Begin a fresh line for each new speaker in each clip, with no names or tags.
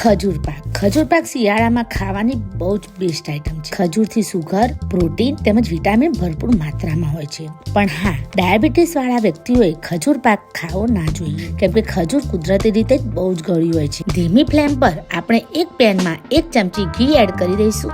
ખજૂર પાક શિયાળામાં ખાવાની બહુ જ બેસ્ટ આઈટમ છે. ખજૂરથી સુગર, પ્રોટીન તેમજ વિટામિન ભરપૂર માત્રામાં હોય છે. પણ હા, ડાયાબિટીસ વાળા વ્યક્તિઓએ ખજૂર પાક ખાવો ના જોઈએ, કેમ કે ખજૂર કુદરતી રીતે જ બહુ જ ગળી હોય છે. ધીમી ફ્લેમ પર આપણે એક પેનમાં 1 ચમચી ઘી એડ કરી દઈશું.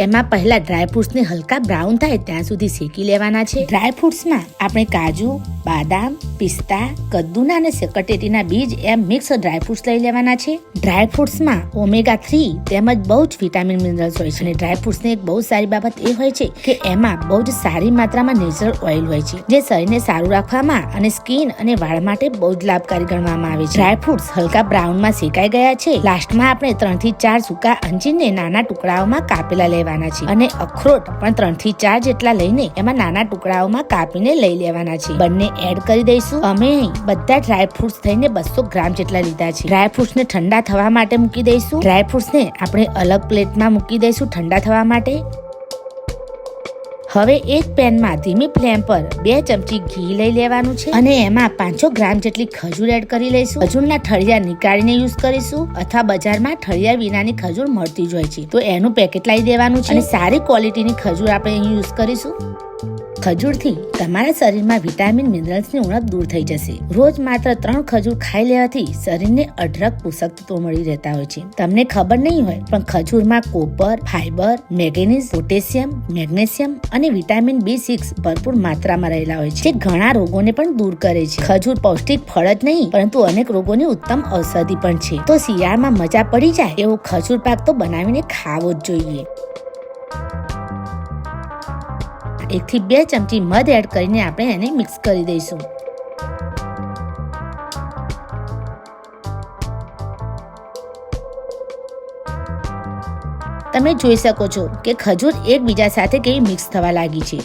એમાં પહેલા ડ્રાયફ્રૂટ્સને હલકા બ્રાઉન થાય ત્યાં સુધી શેકી લેવાના છે. ડ્રાયફ્રૂટ્સમાં આપણે કાજુ, બાદામ, પિસ્તા, કદ્દુના અને સકરટેટીના બીજ એમ મિક્સ ડ્રાયફ્રૂટ્સ લઈ લેવાના છે. ડ્રાયફ્રૂટ્સમાં ઓમેગા 3 તેમજ બહુ જ વિટામિન મિનરલ્સ હોય છે. અને ડ્રાયફ્રૂટ્સની એક બહુ સારી બાબત એ હોય છે કે એમાં બહુ જ સારી માત્રામાં નેચરલ ઓઇલ હોય છે, જે શરીરને સારું રાખવામાં અને સ્કિન અને વાળ માટે બહુ જ લાભકારી ગણવામાં આવે છે. ડ્રાયફ્રૂટ્સ હલકા બ્રાઉનમાં શેકાઈ ગયા છે. લાસ્ટમાં આપણે 3 થી 4 સૂકા અંજીરને નાના ટુકડાઓમાં કાપેલા લેવાના છે. અને અખરોટ પણ 3 થી 4 જેટલા લઈને એમાં નાના ટુકડાઓમાં કાપીને લઈ લેવાના છે. બંને એડ કરી દઈશું. અમે અહીં બધા ડ્રાયફ્રૂટ્સ થઈને 200 ગ્રામ જેટલા લીધા છે. ડ્રાયફ્રૂટ્સને ઠંડા થવા માટે મૂકી દઈશું. ડ્રાયફ્રૂટ્સને આપણે અલગ પ્લેટમાં મૂકી દઈશું ઠંડા થવા માટે. હવે એક પેનમાં ધીમી ફ્લેમ પર 2 ચમચી ઘી લઈ લેવાનું છે અને એમાં 500 ગ્રામ જેટલી ખજૂર એડ કરી લઈશું. ખજૂરના ઠળિયા નીકાળીને યુઝ કરીશું અથવા બજારમાં ઠળિયા વિનાની ખજૂર મળતી જ હોય છે, તો એનું પેકેટ લાવી દેવાનું છે. અને સારી ક્વોલિટીની ખજૂર આપણે અહીં યુઝ કરીશું. ખજૂરથી તમારા શરીરમાં વિટામિન મિનરલ્સની ઉણપ દૂર થઈ જશે. રોજ માત્ર 3 ખજૂર ખાઈ લેવાથી શરીરને અઢળક પોષક તત્વો મળી રહેતા હોય છે. તમને ખબર નહીં હોય, પણ ખજૂરમાં copper, fibre, manganese, potassium, magnesium અને વિટામિન B6 ભરપૂર માત્રામાં રહેલા હોય છે, જે ઘણા રોગોને પણ દૂર કરે છે. ખજૂર પૌષ્ટિક ફળ જ નહીં, પરંતુ અનેક રોગોની ઉત્તમ ઔષધિ પણ છે. તો શિયાળામાં મજા પડી જાય એવો ખજૂર પાક તો બનાવીને ખાવો જ જોઈએ. 1 થી 2 ચમચી મધ એડ કરીને આપણે એને મિક્સ કરી દઈશું. તમે જોઈ શકો છો કે ખજૂર એકબીજા સાથે કેવી મિક્સ થવા લાગી છે.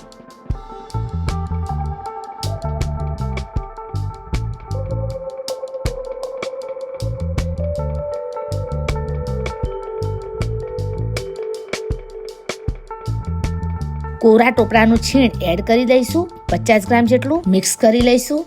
કોરા ટોપરાનું છીણ એડ કરી દઈશું. 50 ગ્રામ જેટલું મિક્સ કરી લઈશું.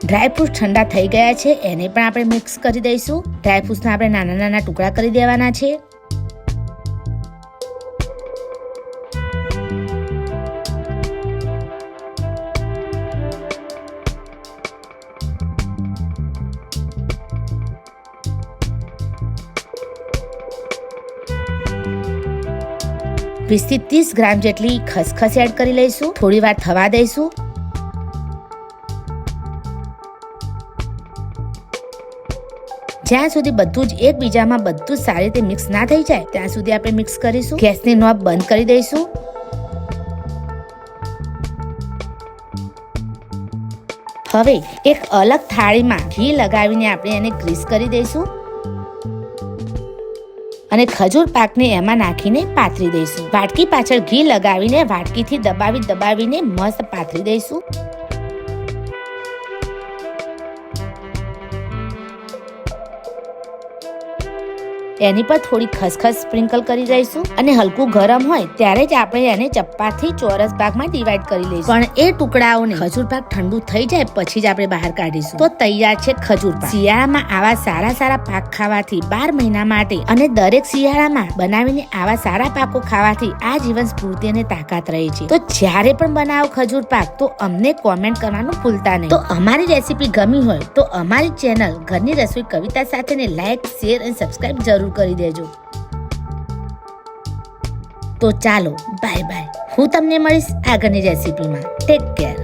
ડ્રાયફ્રૂટ ઠંડા થઈ ગયા છે, એને પણ આપણે મિક્સ કરી દઈશું. ડ્રાયફ્રૂટ્સના આપણે નાના નાના ટુકડા કરી દેવાના છે. વીસ થી 30 ગ્રામ જેટલી ખસખસ એડ કરી લઈશું. થોડી વાર થવા દઈશું. જ્યાં સુધી બધું જ એકબીજામાં બધું સારી રીતે મિક્સ ના થઈ જાય ત્યાં સુધી આપણે મિક્સ કરીશું. ગેસની નોબ બંધ કરી દઈશું. હવે એક અલગ થાળીમાં ઘી લગાવીને આપણે એને ગ્રીસ કરી દઈશું અને ખજૂર પાકને એમાં નાખીને પાથરી દઈશું. વાટકી પાછળ ઘી લગાવીને વાટકીથી દબાવીને મસ્ત પાથરી દઈશું. એની પર થોડી ખસખસ સ્પ્રિંકલ કરી દઈશું અને હલકું ગરમ હોય ત્યારે જ આપણે એને ચપ્પાથી ચોરસ ભાગમાં ડિવાઈડ કરી લઈશું. પણ એ ટુકડાઓને ખજૂર પાક ઠંડુ થઈ જાય પછી જ આપણે બહાર કાઢીશું. તો તૈયાર છે ખજૂર પાક. શિયાળામાં આવા સારા પાક ખાવાથી 12 મહિના માટે અને દરેક શિયાળામાં બનાવીને આવા સારા પાકો ખાવાથી આ જીવન સ્ફૂર્તિ અને તાકાત રહે છે. તો જ્યારે પણ બનાવો ખજૂર પાક તો અમને કોમેન્ટ કરવાનું ભૂલતા નહીં. તો અમારી રેસીપી ગમી હોય તો અમારી ચેનલ ઘરની રસોઈ કવિતા સાથેને લાઈક, શેર અને સબસ્ક્રાઇબ જરૂર કરી દેજો. તો ચાલો, બાય બાય. હું તમને મળીશ આગળની રેસીપીમાં. Take care.